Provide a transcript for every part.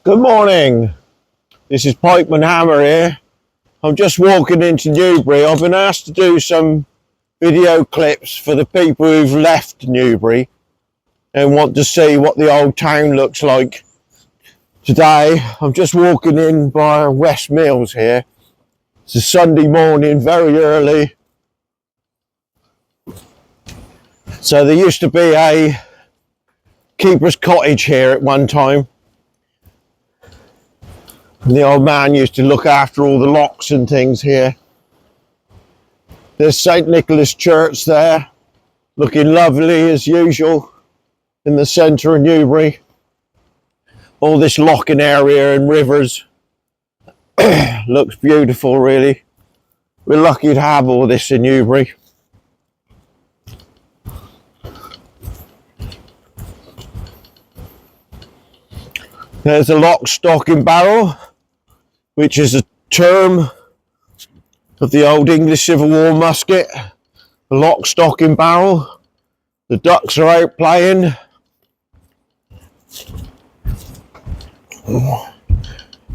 Good morning, this is Pikeman Hammer here. I'm just walking into Newbury. I've been asked to do some video clips for the people who've left Newbury and want to see what the old town looks like. Today, I'm just walking in by West Mills here. It's a Sunday morning, very early. So there used to be a keeper's cottage here at one time. And the old man used to look after all the locks and things here. There's St. Nicholas Church there, looking lovely as usual in the centre of Newbury. All this locking area and rivers looks beautiful, really. We're lucky to have all this in Newbury. There's a lock, stock and barrel, which is a term of the old English Civil War musket. The lock, stock and barrel. The ducks are out playing.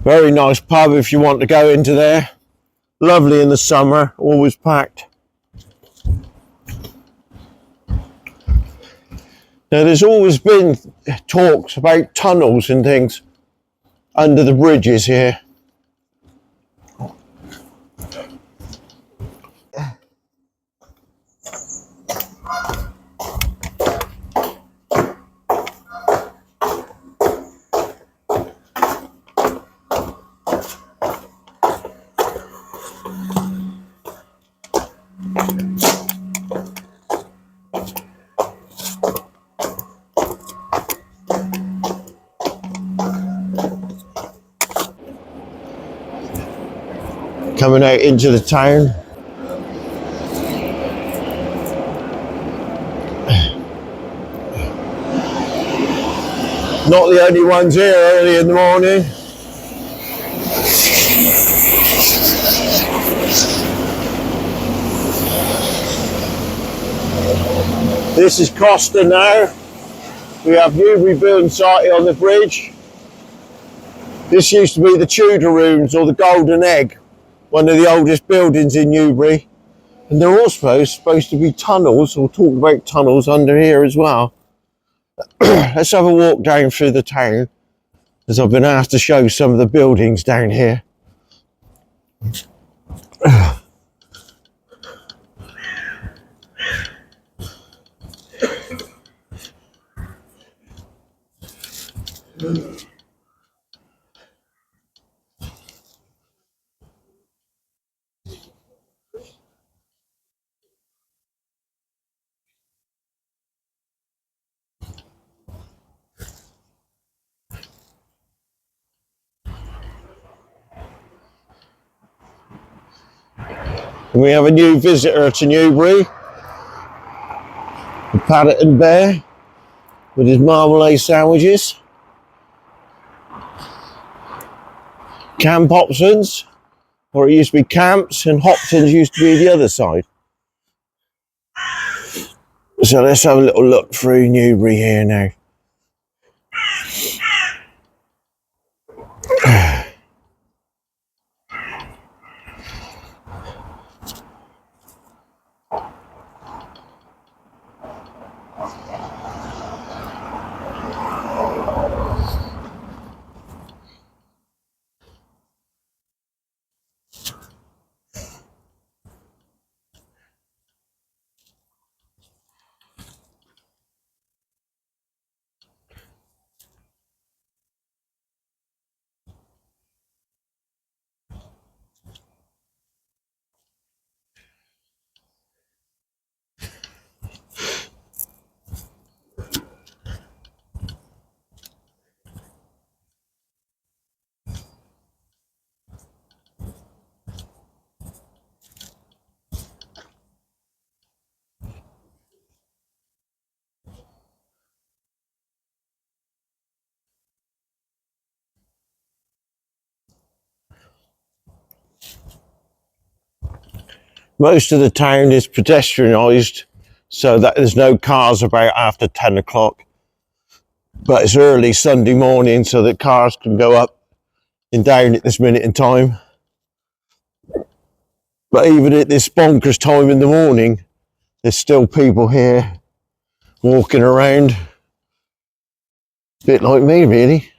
Very nice pub if you want to go into there. Lovely in the summer, always packed. Now there's always been talks about tunnels and things under the bridges here. Coming out into the town. Not the only ones here early in the morning. This is Costa now. We have Newbury Building Society on the bridge. This used to be the Tudor Rooms or the Golden Egg, one of the oldest buildings in Newbury. And there are also supposed to be tunnels, or talk about tunnels under here as well. Let's have a walk down through the town, as I've been asked to show some of the buildings down here. We have a new visitor to Newbury, the Paddington Bear, with his marmalade sandwiches. Camp Hopson's, or it used to be Camps, and Hopson's used to be the other side. So let's have a little look through Newbury here now. Most of the town is pedestrianised, so that there's no cars about after 10 o'clock. But it's early Sunday morning so that cars can go up and down at this minute in time. But even at this bonkers time in the morning, there's still people here walking around. A bit like me, really.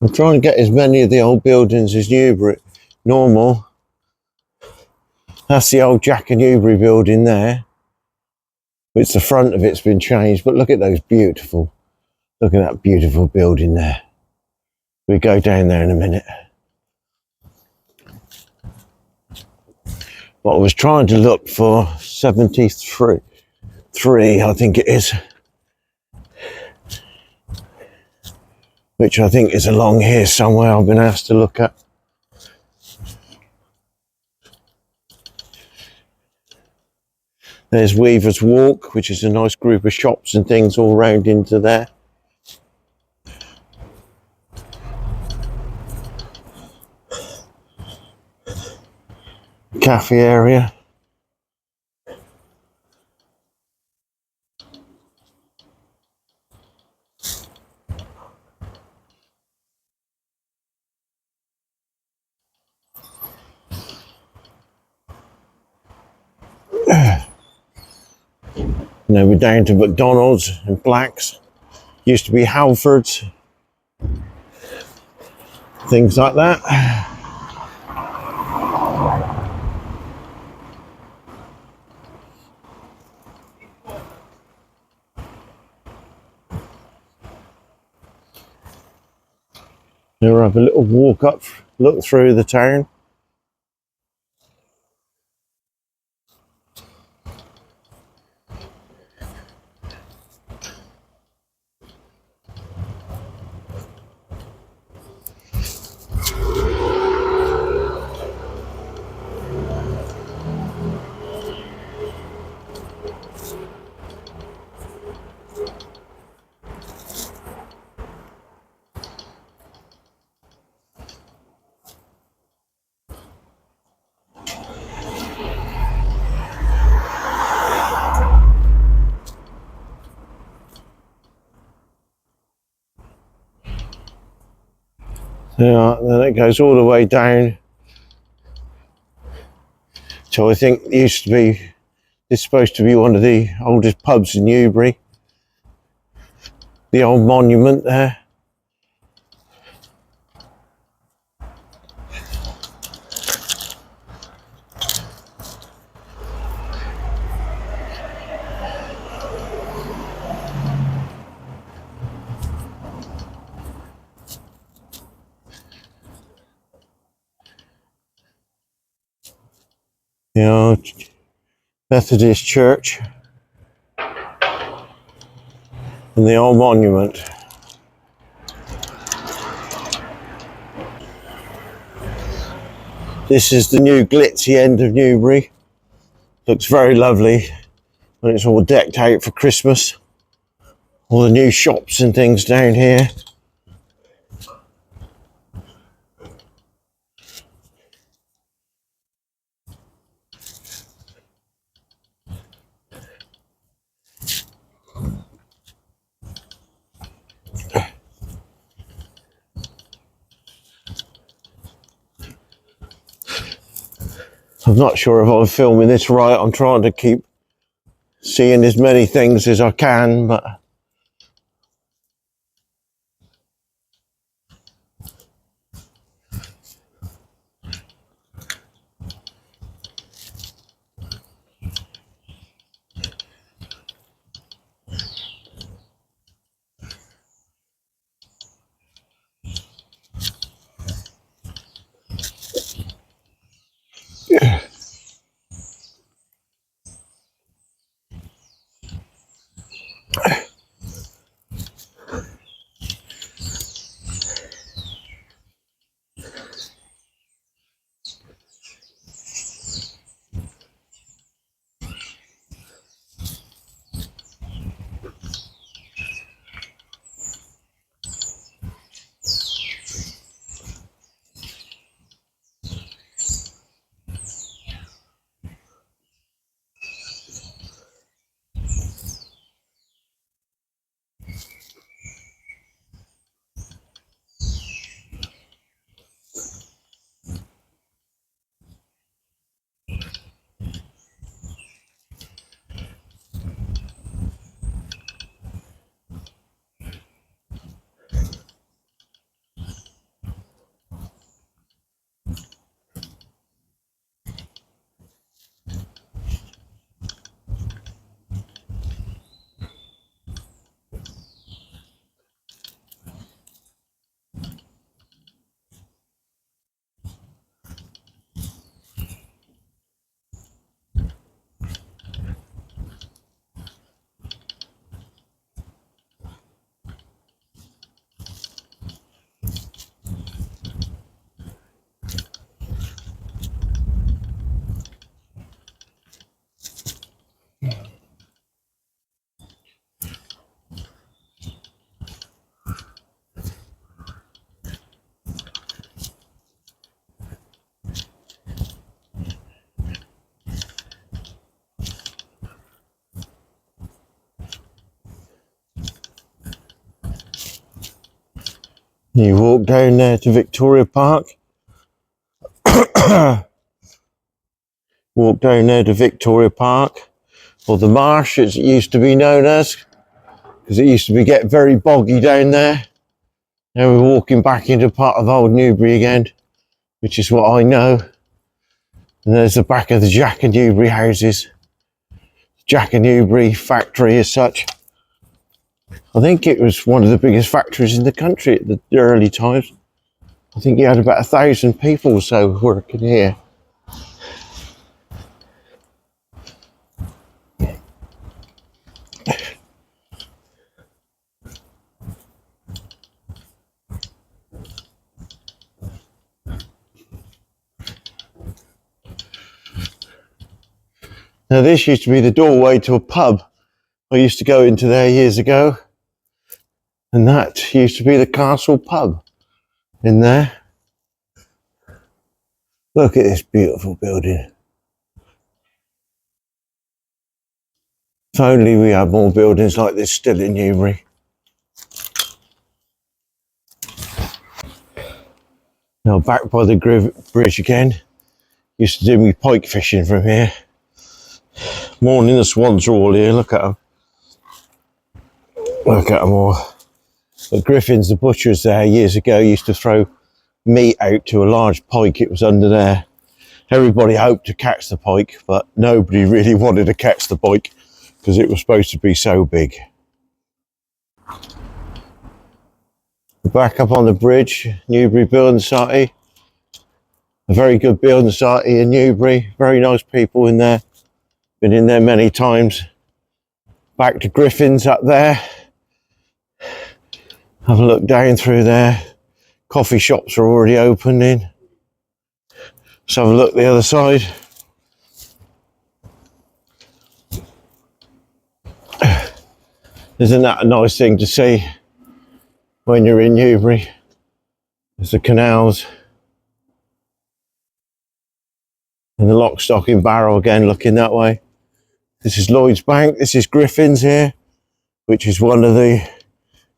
I'm trying to get as many of the old buildings as Newbury normal. That's the old Jack and Newbury building there. It's the front of it's been changed, but look at those beautiful, look at that beautiful building there. We go down there in a minute. But I was trying to look for 73, I think it is, which I think is along here somewhere. I've been asked to look at. There's Weaver's Walk, which is a nice group of shops and things all round into there. Cafe area. Now we're down to McDonald's and Black's. Used to be Halford's. Things like that. Now we'll have a little walk up, look through the town. Yeah, then it goes all the way down. So I think it used to be, it's supposed to be one of the oldest pubs in Newbury. The old monument there. You know, Methodist Church. And the old monument. This is the new glitzy end of Newbury. Looks very lovely when it's all decked out for Christmas. All the new shops and things down here. I'm not sure if I'm filming this right. I'm trying to keep seeing as many things as I can, but You walk down there to Victoria Park. Walk down there to Victoria Park, or the Marsh as it used to be known as, because it used to get very boggy down there. Now we're walking back into part of old Newbury again, which is what I know. And there's the back of the Jack and Newbury houses. Jack and Newbury factory as such. I think it was one of the biggest factories in the country at the early times. I think you had about 1,000 people or so working here. Now this used to be the doorway to a pub. I used to go into there years ago, and that used to be the Castle pub in there. Look at this beautiful building. If only we had more buildings like this still in Newbury. Now back by the bridge again. Used to do me pike fishing from here. Morning, the swans are all here, look at them. Look at them all. But Griffin's, the butchers there years ago, used to throw meat out to a large pike. It was under there. Everybody hoped to catch the pike, but nobody really wanted to catch the pike because it was supposed to be so big. Back up on the bridge, Newbury Building Society. A very good building society in Newbury. Very nice people in there. Been in there many times. Back to Griffin's up there. Have a look down through there. Coffee shops are already opening. Let's have a look the other side. Isn't that a nice thing to see when you're in Newbury? There's the canals. And the Lock, Stock and Barrel again looking that way. This is Lloyd's Bank. This is Griffin's here, which is one of the...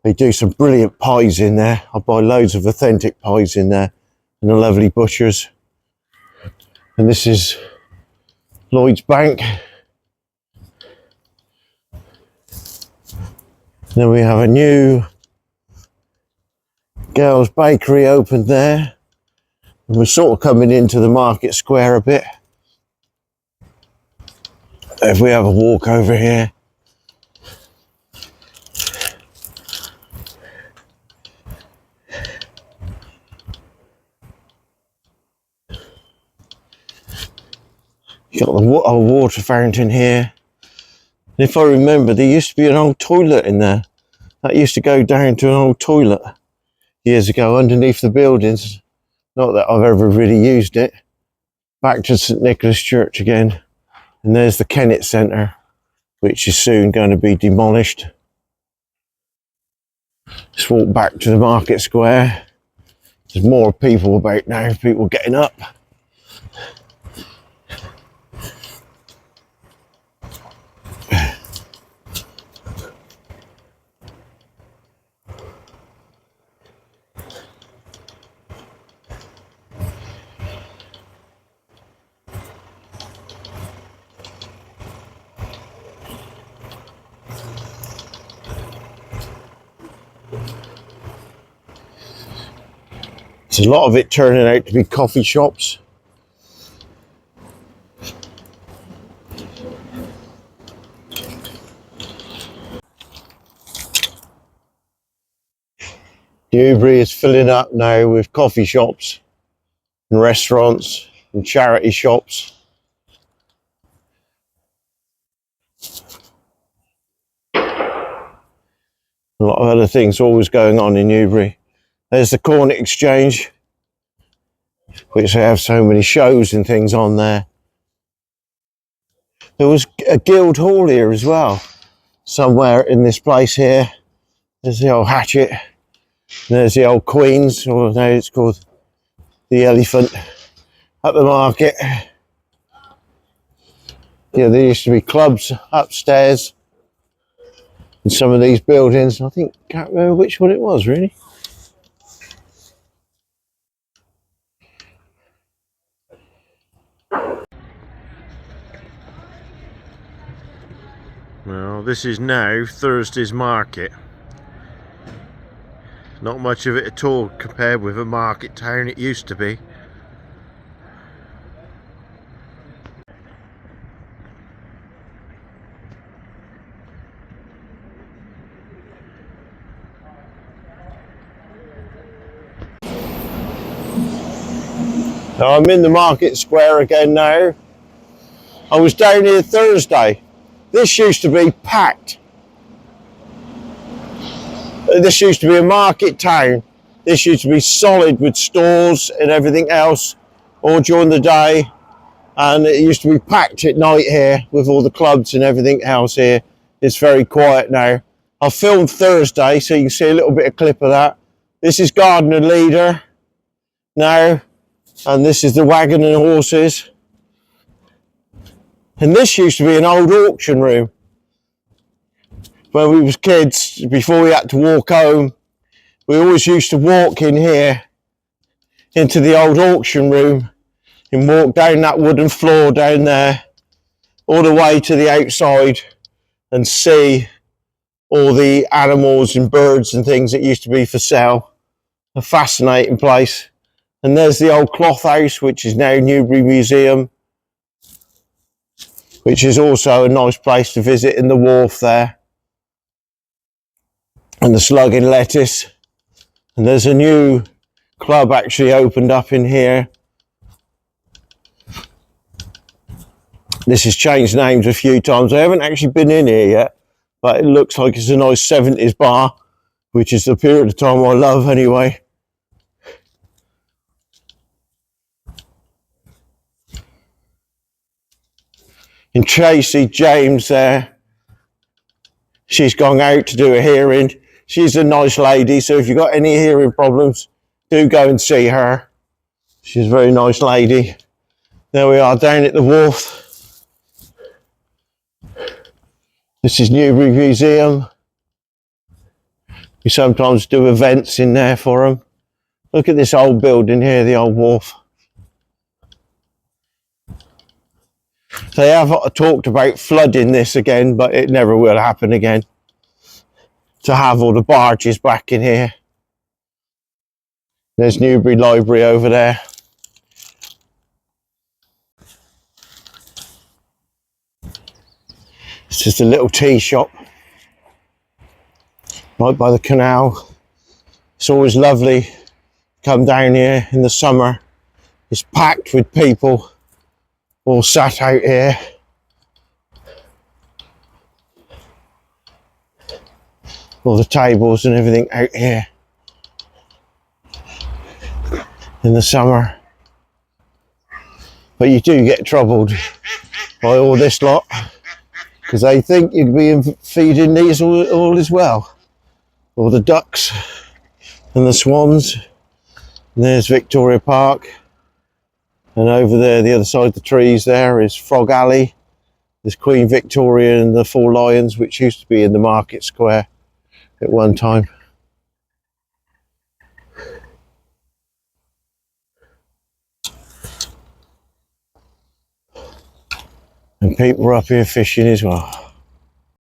They do some brilliant pies in there. I buy loads of authentic pies in there. And the lovely butchers. And this is Lloyd's Bank. Then we have a new girls' bakery opened there. And we're sort of coming into the market square a bit. If we have a walk over here. You got the water fountain here. And if I remember, there used to be an old toilet in there. That used to go down to an old toilet years ago underneath the buildings. Not that I've ever really used it. Back to St Nicholas Church again. And there's the Kennett Centre, which is soon going to be demolished. Just walk back to the market square. There's more people about now, people getting up. There's a lot of it turning out to be coffee shops. Newbury is filling up now with coffee shops and restaurants and charity shops. A lot of other things always going on in Newbury. There's the Corn Exchange, which they have so many shows and things on there. There was a guild hall here as well, somewhere in this place here. There's the old Hatchet, there's the old Queen's, or now it's called the Elephant, at the market. Yeah, there used to be clubs upstairs in some of these buildings. I can't remember which one it was really. Well, this is now Thursday's market. Not much of it at all compared with a market town it used to be. Now I'm in the market square again now. I was down here Thursday. This used to be packed. This used to be a market town. This used to be solid with stores and everything else all during the day. And it used to be packed at night here with all the clubs and everything else here. It's very quiet now. I filmed Thursday, so you can see a little bit of clip of that. This is Gardener Leader now. And this is the Wagon and Horses. And this used to be an old auction room. When we was kids, before we had to walk home, we always used to walk in here into the old auction room and walk down that wooden floor down there all the way to the outside and see all the animals and birds and things that used to be for sale. A fascinating place. And there's the old cloth house, which is now Newbury Museum, which is also a nice place to visit, in the wharf there. And the Slug and Lettuce. And there's a new club actually opened up in here. This has changed names a few times. I haven't actually been in here yet, but it looks like it's a nice 70s bar, which is the period of time I love anyway. And Tracy James there, she's gone out to do a hearing. She's a nice lady, so if you've got any hearing problems, do go and see her. She's a very nice lady. There we are down at the wharf. This is Newbury Museum. We sometimes do events in there for them. Look at this old building here, the old wharf. They have talked about flooding this again, but it never will happen again. To have all the barges back in here. There's Newbury Library over there. It's just a little tea shop right by the canal. It's always lovely to come down here in the summer. It's packed with people all sat out here. All the tables and everything out here in the summer. But you do get troubled by all this lot, because they think you'd be feeding these all as well. All the ducks and the swans. And there's Victoria Park. And over there, the other side of the trees there, is Frog Alley. There's Queen Victoria and the 4 lions, which used to be in the market square at one time. And people are up here fishing as well.